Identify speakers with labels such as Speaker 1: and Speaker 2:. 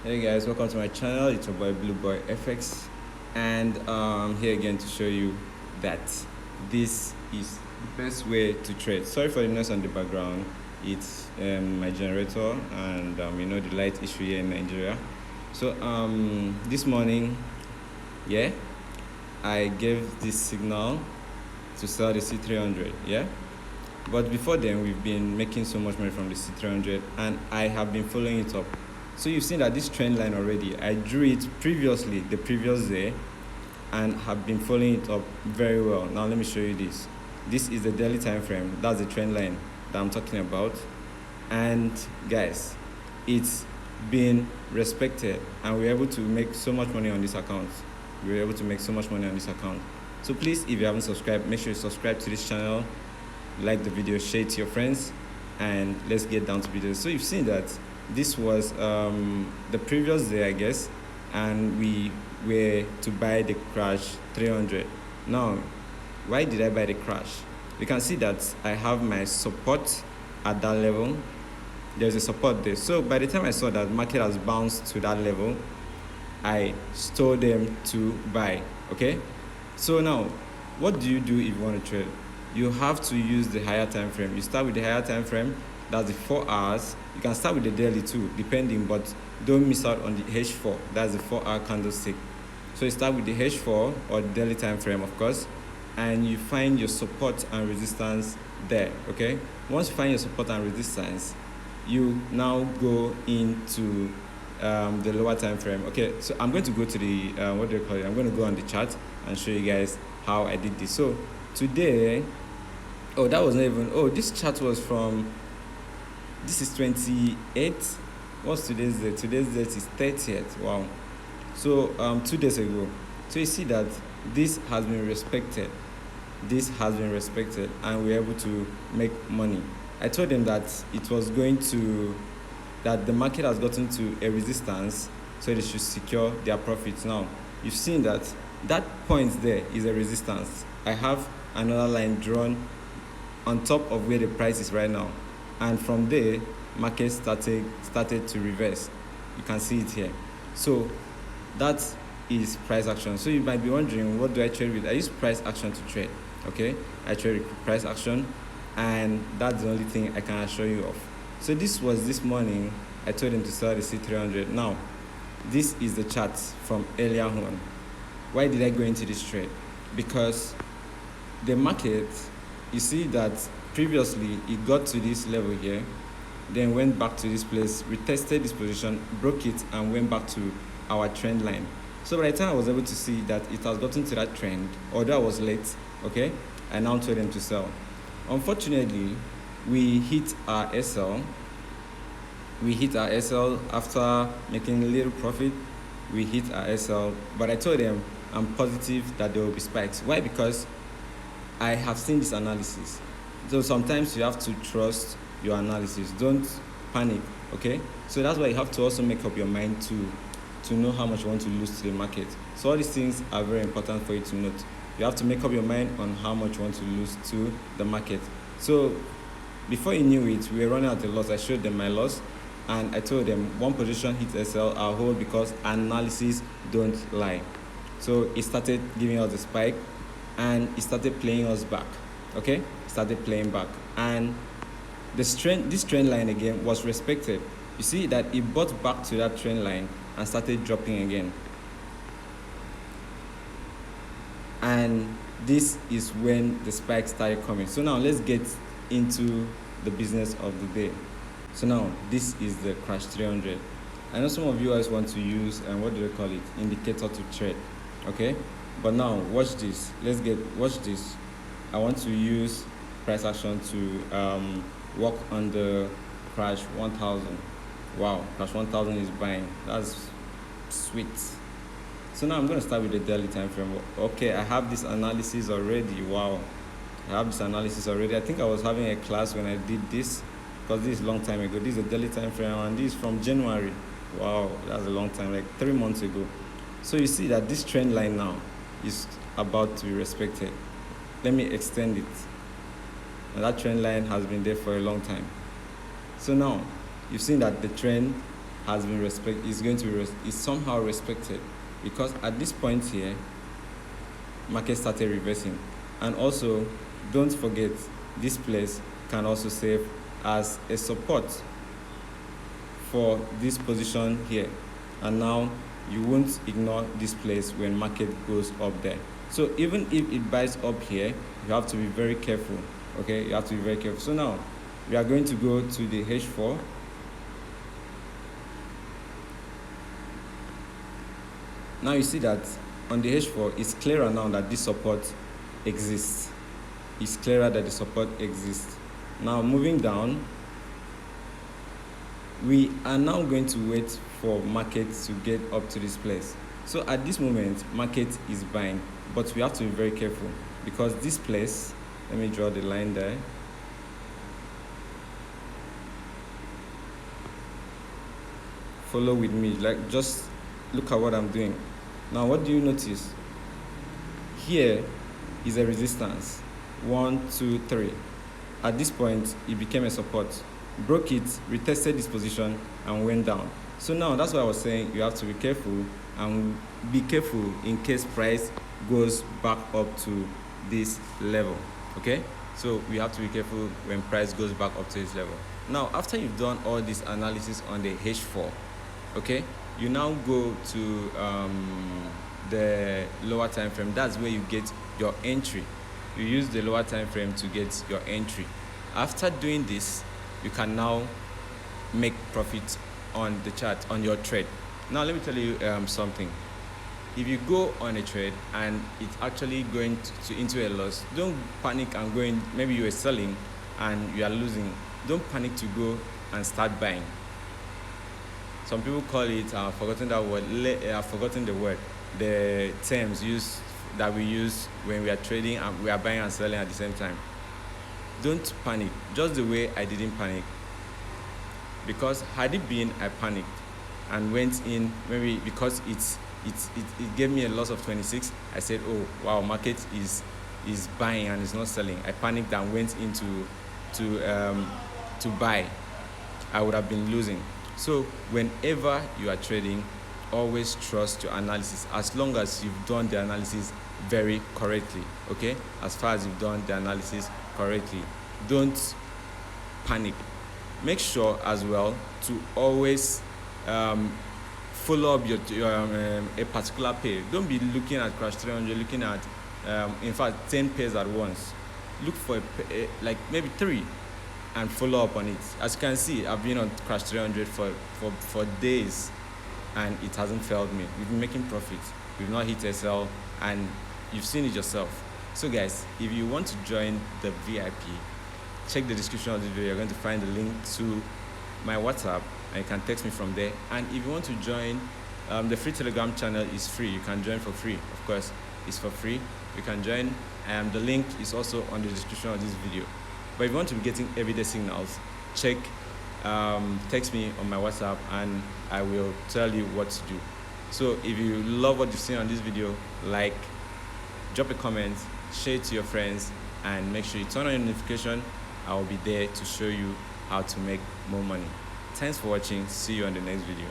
Speaker 1: Hey guys, welcome to my channel. It's your boy Blue Boy FX, and here again to show you that this is the best way to trade. Sorry for the noise on the background. It's my generator, and the light issue here in Nigeria. So this morning, yeah, I gave this signal to sell the C300, yeah. But before then, we've been making so much money from the C300, and I have been following it up. So you've seen that this trend line already, I drew it previously, the previous day, and have been following it up very well. Now let me show you this. This is the daily time frame. That's the trend line that I'm talking about. And guys, it's been respected, and we're able to make so much money on this account. We're able to make so much money on this account. So please, if you haven't subscribed, make sure you subscribe to this channel, like the video, share it to your friends, and let's get down to business. So you've seen that this was the previous day, I guess, and we were to buy the crash 300. Now, why did I buy the crash? You can see that I have my support at that level. There's a support there. So by the time I saw that market has bounced to that level, I told them to buy. Okay, so now what do you do if you want to trade? You have to use the higher time frame. You start with the higher time frame. That's the 4 hours. You can start with the daily too, depending, but don't miss out on the H4. That's the 4-hour candlestick. So you start with the H4 or the daily time frame, of course, and you find your support and resistance there. Okay, once you find your support and resistance, you now go into the lower time frame. Okay, so I'm going to go to the what do you call it? I'm going to go on the chart and show you guys how I did this. So today, oh, that was not even, oh, this chart was from, this is 28. What's today's date? Today's date is 30th. Wow. So 2 days ago. So you see that this has been respected. This has been respected, and we're able to make money. I told them that it was going to, that the market has gotten to a resistance, so they should secure their profits. Now you've seen that that point there is a resistance. I have another line drawn on top of where the price is right now, and from there market started to reverse. You can see it here. So that is price action. So you might be wondering, what do I trade with? I use price action to trade. Okay, I trade with price action, and that's the only thing I can assure you of. So this was this morning. I told them to sell the C300. Now this is the chart from earlier on. Why did I go into this trade? Because the market, you see that previously it got to this level here, then went back to this place, retested this position, broke it, and went back to our trend line. So by the time I was able to see that it has gotten to that trend, although I was late, okay, I now told them to sell. Unfortunately, we hit our SL. We hit our SL after making a little profit. We hit our SL, but I told them I'm positive that there will be spikes. Why? Because I have seen this analysis. So sometimes you have to trust your analysis. Don't panic, okay? So that's why you have to also make up your mind to know how much you want to lose to the market. So all these things are very important for you to note. You have to make up your mind on how much you want to lose to the market. So before you knew it, we were running out a loss. I showed them my loss, and I told them one position hit SL, I'll hold, because analysis don't lie. So it started giving us a spike, and it started playing us back. Okay, started playing back, and this trend line again was respected. You see that it bought back to that trend line and started dropping again, and this is when the spike started coming. So now let's get into the business of the day. So now this is the crash 300. I know some of you guys want to use, and what do they call it, indicator to trade. Okay, but now watch this. Watch this. I want to use price action to work on the crash 1000. Wow, crash 1000 is buying. That's sweet. So now I'm going to start with the daily time frame. Okay, I have this analysis already. Wow, I have this analysis already. I think I was having a class when I did this, because this is a long time ago. This is a daily time frame, and this is from January. Wow, that's a long time, like 3 months ago. So you see that this trend line now is about to be respected. Let me extend it. And that trend line has been there for a long time. So now you've seen that the trend has been is going to be is somehow respected, because at this point here market started reversing. And also don't forget, this place can also serve as a support for this position here, and now you won't ignore this place when market goes up there. So even if it buys up here, you have to be very careful. Okay, you have to be very careful. So now we are going to go to the H4. Now you see that on the H4 it's clearer now that this support exists. It's clearer that the support exists. Now moving down, we are now going to wait for market to get up to this place. So at this moment market is buying, but we have to be very careful, because this place, let me draw the line there. Follow with me, like just look at what I'm doing. Now what do you notice? Here is a resistance, 1, 2, 3. At this point it became a support, broke it, retested this position and went down. So now that's why I was saying you have to be careful, and be careful in case price goes back up to this level. Okay, so we have to be careful when price goes back up to this level. Now after you've done all this analysis on the H4, okay, you now go to the lower time frame. That's where you get your entry. You use the lower time frame to get your entry. After doing this, you can now make profit on the chart, on your trade. Now let me tell you something. If you go on a trade and it's actually going into a loss, don't panic and go in. Maybe you are selling and you are losing. Don't panic to go and start buying. Some people call it, I've forgotten that word, I've forgotten the terms used that we use when we are trading and we are buying and selling at the same time. Don't panic, just the way I didn't panic. Because had it been I panicked and went in, maybe because it gave me a loss of 26, I said, oh wow, market is buying and it's not selling. I panicked and went into to buy. I would have been losing. So whenever you are trading, always trust your analysis, as long as you've done the analysis very correctly. Okay, as far as you've done the analysis correctly, don't panic. Make sure as well to always follow up a particular pair. Don't be looking at crash 300, looking at in fact 10 pairs at once. Look for like maybe 3 and follow up on it. As you can see, I've been on crash 300 for days and it hasn't failed me. We've been making profits. We've not hit SL, and you've seen it yourself. So guys, if you want to join the VIP, check the description of this video. You're going to find the link to my WhatsApp and you can text me from there. And if you want to join, the free Telegram channel is free. You can join for free. Of course, it's for free. You can join, and the link is also on the description of this video. But if you want to be getting everyday signals, check, text me on my WhatsApp and I will tell you what to do. So if you love what you've seen on this video, like, drop a comment, share it to your friends, and make sure you turn on your notification. I will be there to show you how to make more money. Thanks for watching. See you on the next video.